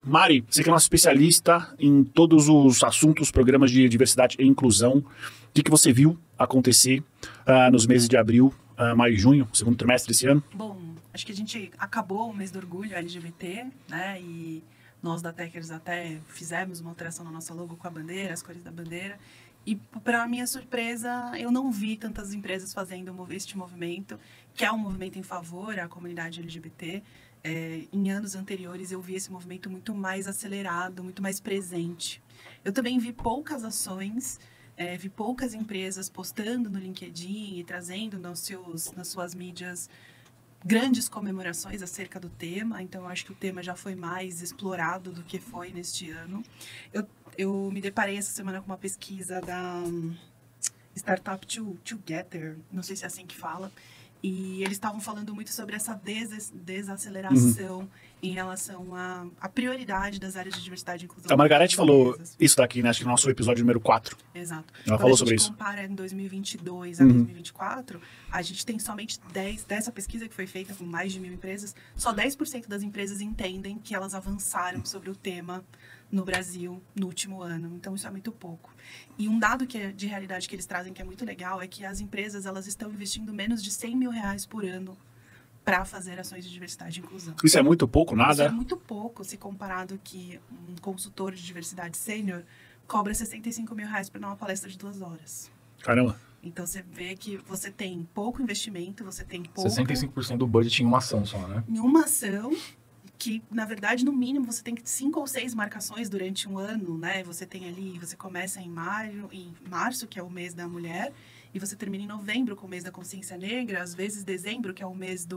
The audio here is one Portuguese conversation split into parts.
Mari, você que é nossa especialista em todos os assuntos, programas de diversidade e inclusão. O que você viu acontecer nos meses de abril, maio e junho, segundo trimestre desse ano? Bom, acho que a gente acabou o mês do orgulho LGBT, né? E nós da Techers até fizemos uma alteração na nossa logo com a bandeira, as cores da bandeira. E, para minha surpresa, eu não vi tantas empresas fazendo este movimento, que é um movimento em favor à comunidade LGBT. Em anos anteriores, eu vi esse movimento muito mais acelerado, muito mais presente. Eu também vi poucas ações, vi poucas empresas postando no LinkedIn e trazendo nas suas mídias grandes comemorações acerca do tema. Então, eu acho que o tema já foi mais explorado do que foi neste ano. Eu me deparei essa semana com uma pesquisa da Startup Together, não sei se é assim que fala, e eles estavam falando muito sobre essa desaceleração em relação à prioridade das áreas de diversidade e inclusão. A Margarete falou isso daqui, né? Acho que no nosso episódio número 4. Exato. Ela falou sobre isso. Quando a gente compara em 2022 a 2024, a gente tem somente 10, dessa pesquisa que foi feita com mais de 1.000 empresas, só 10% das empresas entendem que elas avançaram sobre o tema no Brasil no último ano. Então, isso é muito pouco. E um dado de realidade que eles trazem que é muito legal é que as empresas elas estão investindo menos de R$100 mil por ano para fazer ações de diversidade e inclusão. Isso é muito pouco, nada? Isso é muito pouco, se comparado que um consultor de diversidade sênior cobra R$65 mil para dar uma palestra de 2 horas. Caramba. Então, você vê que você tem pouco investimento, você tem pouco... 65% do budget em uma ação só, né? Em uma ação... que, na verdade, no mínimo, você tem 5 ou 6 marcações durante um ano, né? Você tem ali, você começa em março, que é o mês da mulher, e você termina em novembro com o mês da consciência negra, às vezes dezembro, que é o mês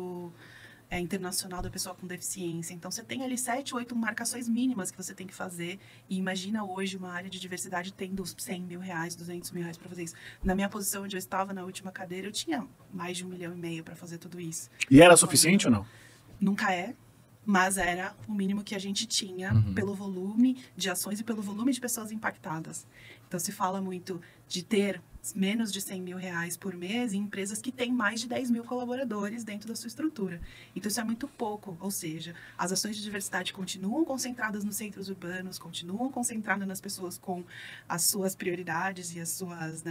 internacional da pessoa com deficiência. Então, você tem ali 7, 8 marcações mínimas que você tem que fazer, e imagina hoje uma área de diversidade tendo R$100 mil, R$200 mil para fazer isso. Na minha posição onde eu estava, na última cadeira, eu tinha mais de R$1,5 milhão para fazer tudo isso. E era suficiente ou não? Nunca é. Mas era o mínimo que a gente tinha pelo volume de ações e pelo volume de pessoas impactadas. Então, se fala muito de ter menos de R$100 mil por mês em empresas que têm mais de 10 mil colaboradores dentro da sua estrutura. Então, isso é muito pouco. Ou seja, as ações de diversidade continuam concentradas nos centros urbanos, continuam concentradas nas pessoas com as suas prioridades e as suas...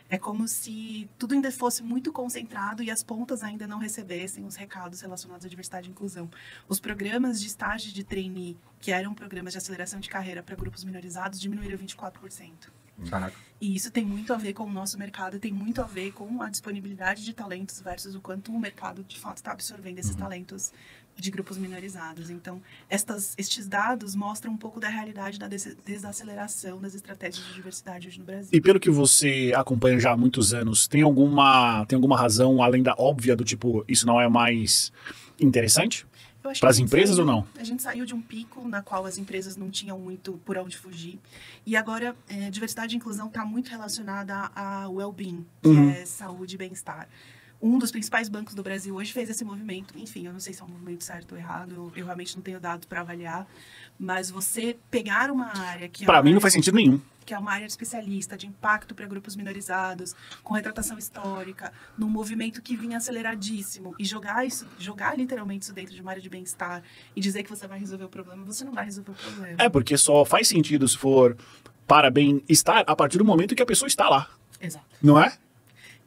É como se tudo ainda fosse muito concentrado e as pontas ainda não recebessem os recados relacionados à diversidade e inclusão. Os programas de estágio de trainee, que eram programas de aceleração de carreira para grupos minorizados, diminuíram 24%. Caraca. E isso tem muito a ver com o nosso mercado, tem muito a ver com a disponibilidade de talentos versus o quanto o mercado, de fato, está absorvendo esses talentos de grupos minorizados. Então, estes dados mostram um pouco da realidade da desaceleração das estratégias de diversidade hoje no Brasil. E pelo que você acompanha já há muitos anos, tem alguma razão, além da óbvia, do tipo, isso não é mais interessante? Para as empresas ou não? A gente saiu de um pico na qual as empresas não tinham muito por onde fugir. E agora, diversidade e inclusão está muito relacionada a well-being, que é saúde e bem-estar. Um dos principais bancos do Brasil hoje fez esse movimento. Enfim, eu não sei se é um movimento certo ou errado, eu realmente não tenho dados para avaliar. Mas você pegar uma área que... Para mim não faz sentido nenhum. Que é uma área especialista de impacto para grupos minorizados, com retratação histórica, num movimento que vinha aceleradíssimo, e jogar literalmente isso dentro de uma área de bem-estar e dizer que você vai resolver o problema, você não vai resolver o problema. É, porque só faz sentido se for para bem-estar a partir do momento que a pessoa está lá. Exato. Não é?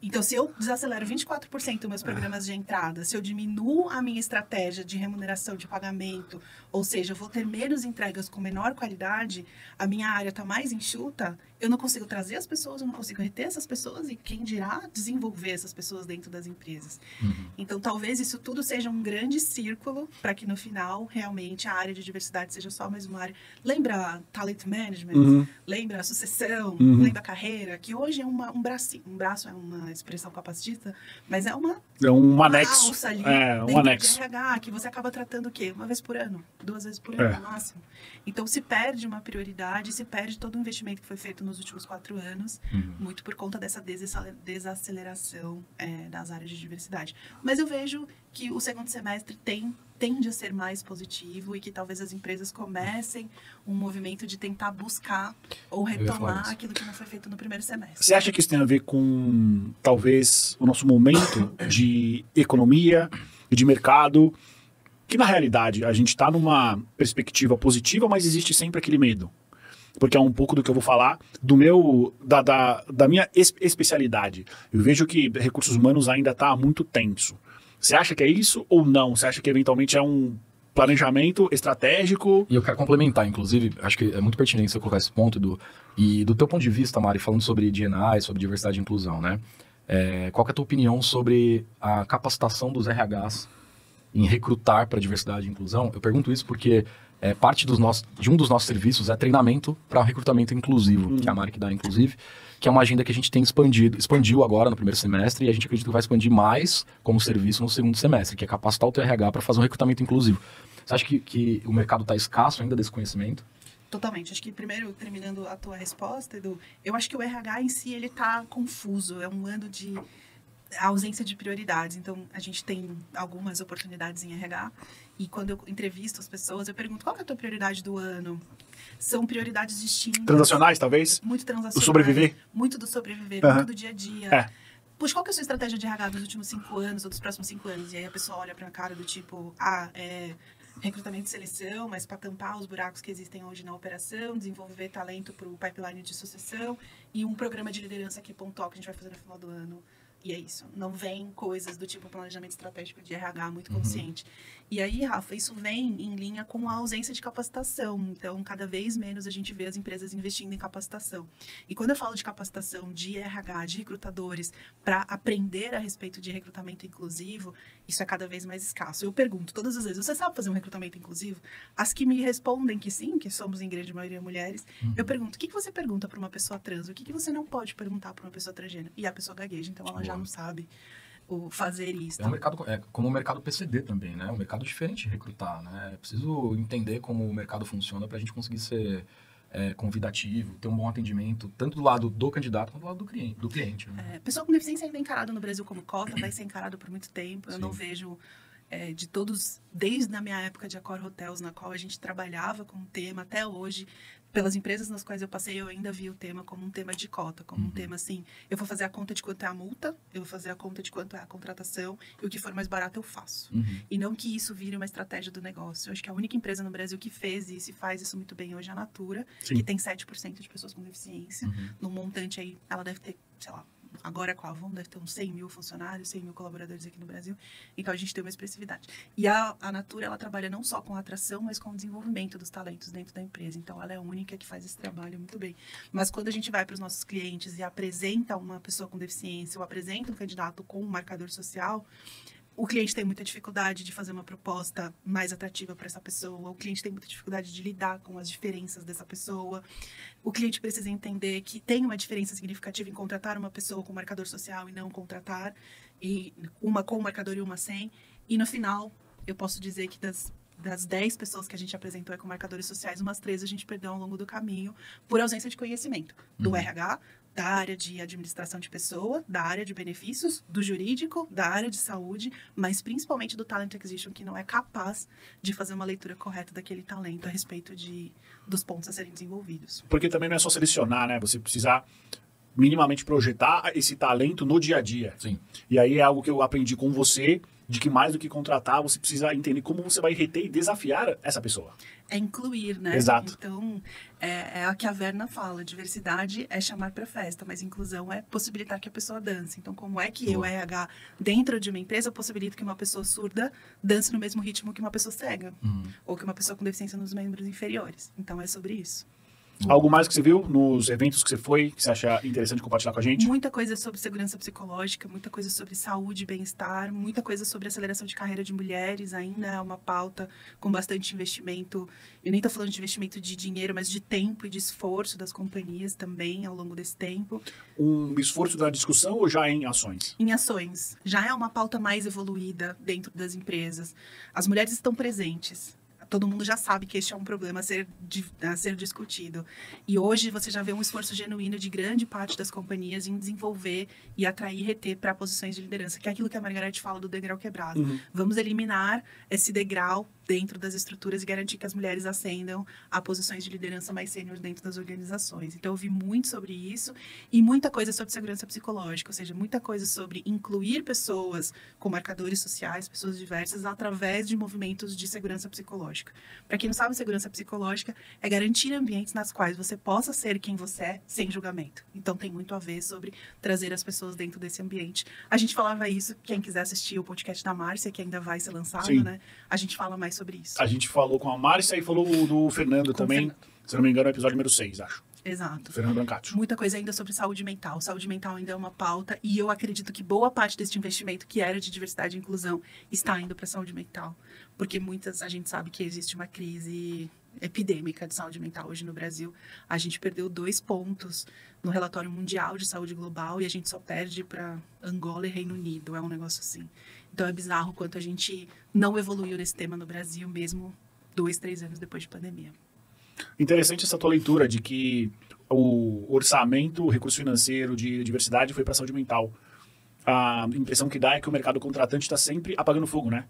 Então, se eu desacelero 24% dos meus programas de entrada, se eu diminuo a minha estratégia de remuneração, de pagamento, ou seja, eu vou ter menos entregas com menor qualidade, a minha área está mais enxuta, eu não consigo trazer as pessoas, eu não consigo reter essas pessoas e quem dirá desenvolver essas pessoas dentro das empresas. Então, talvez isso tudo seja um grande círculo para que no final, realmente, a área de diversidade seja só mais uma área. Lembra talent management? Lembra sucessão? Lembra carreira? Que hoje é um bracinho. Um braço é uma expressão capacitista, mas é um anexo. Ali, um anexo. De RH, que você acaba tratando o quê? 1 vez por ano, 2 vezes por ano, no máximo. Então, se perde uma prioridade, se perde todo o investimento que foi feito nos últimos 4 anos, muito por conta dessa desaceleração das áreas de diversidade. Mas eu vejo que o segundo semestre tende a ser mais positivo e que talvez as empresas comecem um movimento de tentar buscar ou retomar aquilo que não foi feito no primeiro semestre. Você acha que isso tem a ver com, talvez, o nosso momento de economia e de mercado que na realidade a gente está numa perspectiva positiva, mas existe sempre aquele medo. Porque é um pouco do que eu vou falar da minha especialidade. Eu vejo que recursos humanos ainda está muito tenso. Você acha que é isso ou não? Você acha que eventualmente é um planejamento estratégico? E eu quero complementar, inclusive, acho que é muito pertinente você colocar esse ponto, Edu. E do teu ponto de vista, Mari, falando sobre D&I, sobre diversidade e inclusão, né? Qual que é a tua opinião sobre a capacitação dos RHs em recrutar para diversidade e inclusão? Eu pergunto isso porque parte de um dos nossos serviços é treinamento para recrutamento inclusivo, que é a Mari que dá, inclusive, que é uma agenda que a gente tem expandiu agora no primeiro semestre e a gente acredita que vai expandir mais como serviço no segundo semestre, que é capacitar o teu RH para fazer um recrutamento inclusivo. Você acha que o mercado está escasso ainda desse conhecimento? Totalmente. Acho que primeiro, terminando a tua resposta, Edu, eu acho que o RH em si, ele tá confuso. É um ano de ausência de prioridades. Então, a gente tem algumas oportunidades em RH e quando eu entrevisto as pessoas, eu pergunto, qual que é a tua prioridade do ano? São prioridades distintas. Transacionais, talvez? Muito transacionais. Do sobreviver? Muito do sobreviver, Uhum. muito do dia a dia. É. Puxa, qual que é a sua estratégia de RH dos últimos 5 anos ou dos próximos 5 anos? E aí a pessoa olha pra cara do tipo, recrutamento e seleção, mas para tampar os buracos que existem hoje na operação, desenvolver talento para o pipeline de sucessão e um programa de liderança aqui pontual que a gente vai fazer no final do ano. E é isso. Não vem coisas do tipo planejamento estratégico de RH muito consciente. E aí, Rafa, isso vem em linha com a ausência de capacitação. Então, cada vez menos a gente vê as empresas investindo em capacitação. E quando eu falo de capacitação de RH, de recrutadores, para aprender a respeito de recrutamento inclusivo, isso é cada vez mais escasso. Eu pergunto todas as vezes, você sabe fazer um recrutamento inclusivo? As que me respondem que sim, que somos em grande maioria mulheres, eu pergunto, o que você pergunta para uma pessoa trans? O que você não pode perguntar para uma pessoa transgênero? E a pessoa gagueja, então ela já não sabe fazer isso. É um mercado, como o mercado PCD também, né? É um mercado diferente de recrutar, né? É preciso entender como o mercado funciona para a gente conseguir ser convidativo, ter um bom atendimento, tanto do lado do candidato quanto do lado do cliente. Né? Pessoa com deficiência ainda é encarado no Brasil como cota, vai ser encarado por muito tempo. Eu Sim. não vejo de todos, desde a minha época de Accor Hotels, na qual a gente trabalhava com o tema, até hoje, pelas empresas nas quais eu passei, eu ainda vi o tema como um tema de cota, como um tema assim, eu vou fazer a conta de quanto é a multa, eu vou fazer a conta de quanto é a contratação, e o que for mais barato eu faço. E não que isso vire uma estratégia do negócio. Eu acho que a única empresa no Brasil que fez isso e faz isso muito bem hoje é a Natura, Sim. que tem 7% de pessoas com deficiência. No montante aí, ela deve ter, sei lá, agora com a Avon deve ter uns 100 mil funcionários, 100 mil colaboradores aqui no Brasil, então a gente tem uma expressividade. E a Natura, ela trabalha não só com a atração, mas com o desenvolvimento dos talentos dentro da empresa, então ela é a única que faz esse trabalho muito bem. Mas quando a gente vai para os nossos clientes e apresenta uma pessoa com deficiência ou apresenta um candidato com um marcador social, o cliente tem muita dificuldade de fazer uma proposta mais atrativa para essa pessoa, o cliente tem muita dificuldade de lidar com as diferenças dessa pessoa, o cliente precisa entender que tem uma diferença significativa em contratar uma pessoa com marcador social e não contratar uma com marcador e uma sem, e no final eu posso dizer que das 10 pessoas que a gente apresentou com marcadores sociais, umas 3 a gente perdeu ao longo do caminho por ausência de conhecimento do RH, da área de administração de pessoa, da área de benefícios, do jurídico, da área de saúde, mas principalmente do talent acquisition, que não é capaz de fazer uma leitura correta daquele talento a respeito dos pontos a serem desenvolvidos. Porque também não é só selecionar, né? Você precisa minimamente projetar esse talento no dia a dia. Sim. E aí é algo que eu aprendi com você, de que mais do que contratar, você precisa entender como você vai reter e desafiar essa pessoa. É incluir, né? Exato. Então, é a que a Verna fala, diversidade é chamar para festa, mas inclusão é possibilitar que a pessoa dance. Então, como é que eu, RH, dentro de uma empresa, possibilito que uma pessoa surda dance no mesmo ritmo que uma pessoa cega? Ou que uma pessoa com deficiência nos membros inferiores? Então, é sobre isso. Algo mais que você viu nos eventos que você foi, que você acha interessante compartilhar com a gente? Muita coisa sobre segurança psicológica, muita coisa sobre saúde e bem-estar, muita coisa sobre aceleração de carreira de mulheres, ainda é uma pauta com bastante investimento. Eu nem estou falando de investimento de dinheiro, mas de tempo e de esforço das companhias também ao longo desse tempo. Um esforço da discussão ou já em ações? Em ações. Já é uma pauta mais evoluída dentro das empresas. As mulheres estão presentes. Todo mundo já sabe que este é um problema a ser discutido. E hoje você já vê um esforço genuíno de grande parte das companhias em desenvolver e atrair e reter para posições de liderança, que é aquilo que a Margareth fala do degrau quebrado. Vamos eliminar esse degrau dentro das estruturas e garantir que as mulheres ascendam a posições de liderança mais sênior dentro das organizações. Então, eu vi muito sobre isso e muita coisa sobre segurança psicológica, ou seja, muita coisa sobre incluir pessoas com marcadores sociais, pessoas diversas, através de movimentos de segurança psicológica. Para quem não sabe, segurança psicológica é garantir ambientes nas quais você possa ser quem você é, sem julgamento. Então, tem muito a ver sobre trazer as pessoas dentro desse ambiente. A gente falava isso, quem quiser assistir o podcast da Márcia, que ainda vai ser lançado, Sim. né? A gente fala mais sobre isso. A gente falou com a Márcia e falou do Fernando também. Se não me engano, é o episódio número 6, acho. Exato. Fernando Brancati. Muita coisa ainda sobre saúde mental. Saúde mental ainda é uma pauta e eu acredito que boa parte desse investimento que era de diversidade e inclusão está indo para a saúde mental. Porque a gente sabe que existe uma crise epidêmica de saúde mental hoje no Brasil. A gente perdeu 2 pontos no relatório mundial de saúde global e a gente só perde para Angola e Reino Unido. É um negócio assim. Então é bizarro quanto a gente não evoluiu nesse tema no Brasil, mesmo 2, 3 anos depois de pandemia. Interessante essa tua leitura de que o orçamento, o recurso financeiro de diversidade foi para a saúde mental. A impressão que dá é que o mercado contratante está sempre apagando fogo, né?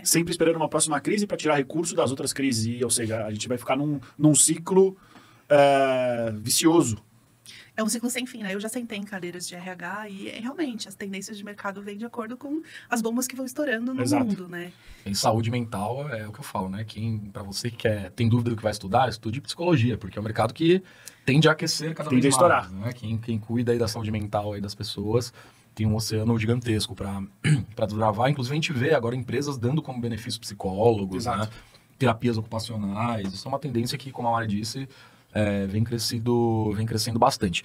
Sempre esperando uma próxima crise para tirar recurso das outras crises. E, ou seja, a gente vai ficar num ciclo vicioso. É um ciclo sem fim, né? Eu já sentei em cadeiras de RH e realmente as tendências de mercado vêm de acordo com as bombas que vão estourando no mundo, né? Em saúde mental é o que eu falo, né? Para você que tem dúvida do que vai estudar, estude psicologia, porque é um mercado que tende a aquecer cada vez mais. Tende a estourar. Né? Quem cuida aí da saúde mental aí das pessoas tem um oceano gigantesco para desbravar. Inclusive, a gente vê agora empresas dando como benefício psicólogos, né? Terapias ocupacionais. Isso é uma tendência que, como a Mari disse, vem crescendo bastante.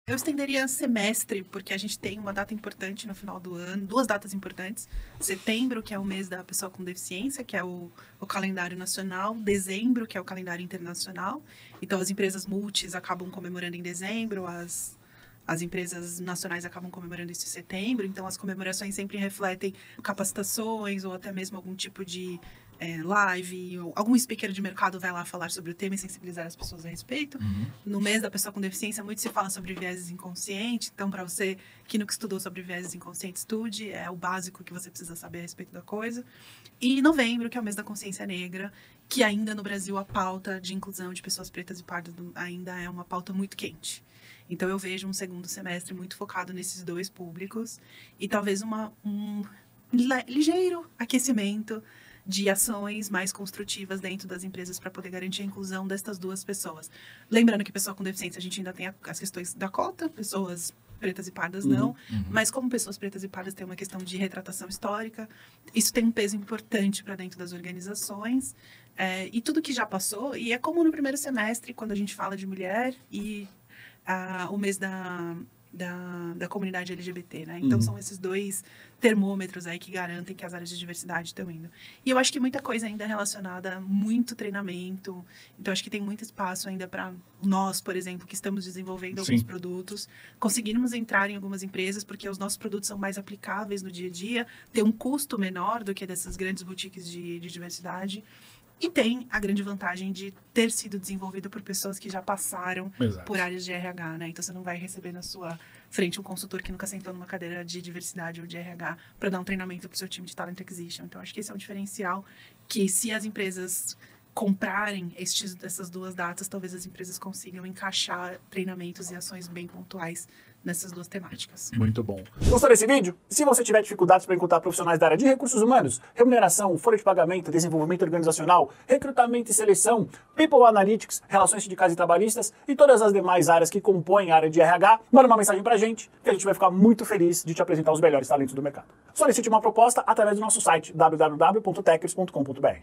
Eu estenderia semestre, porque a gente tem uma data importante no final do ano, 2 datas importantes. Setembro, que é o mês da pessoa com deficiência, que é o calendário nacional. Dezembro, que é o calendário internacional. Então, as empresas multis acabam comemorando em dezembro, as empresas nacionais acabam comemorando isso em setembro. Então, as comemorações sempre refletem capacitações ou até mesmo algum tipo de live, ou algum speaker de mercado vai lá falar sobre o tema e sensibilizar as pessoas a respeito. No mês da pessoa com deficiência, muito se fala sobre vieses inconscientes. Então, para você que nunca estudou sobre vieses inconscientes, estude. É o básico que você precisa saber a respeito da coisa. E novembro, que é o mês da consciência negra, que ainda no Brasil a pauta de inclusão de pessoas pretas e pardas ainda é uma pauta muito quente. Então, eu vejo um segundo semestre muito focado nesses 2 públicos e talvez um ligeiro aquecimento de ações mais construtivas dentro das empresas para poder garantir a inclusão destas 2 pessoas. Lembrando que pessoa com deficiência, a gente ainda tem as questões da cota, pessoas pretas e pardas não, mas como pessoas pretas e pardas tem uma questão de retratação histórica, isso tem um peso importante para dentro das organizações, e tudo que já passou, e é como no primeiro semestre, quando a gente fala de mulher e o mês da comunidade LGBT, né? Então, são esses 2 termômetros aí que garantem que as áreas de diversidade estão indo. E eu acho que muita coisa ainda é relacionada a muito treinamento. Então, acho que tem muito espaço ainda para nós, por exemplo, que estamos desenvolvendo alguns produtos, conseguirmos entrar em algumas empresas, porque os nossos produtos são mais aplicáveis no dia a dia, tem um custo menor do que dessas grandes boutiques de diversidade. E tem a grande vantagem de ter sido desenvolvido por pessoas que já passaram por áreas de RH, né? Então, você não vai receber na sua frente um consultor que nunca sentou numa cadeira de diversidade ou de RH para dar um treinamento para o seu time de Talent Acquisition. Então, acho que esse é um diferencial que, se as empresas comprarem essas 2 datas, talvez as empresas consigam encaixar treinamentos e ações bem pontuais nessas 2 temáticas. Muito bom. Gostou desse vídeo? Se você tiver dificuldades para encontrar profissionais da área de recursos humanos, remuneração, folha de pagamento, desenvolvimento organizacional, recrutamento e seleção, People Analytics, relações sindicais e trabalhistas e todas as demais áreas que compõem a área de RH, manda uma mensagem pra gente que a gente vai ficar muito feliz de te apresentar os melhores talentos do mercado. Solicite uma proposta através do nosso site www.techers.com.br.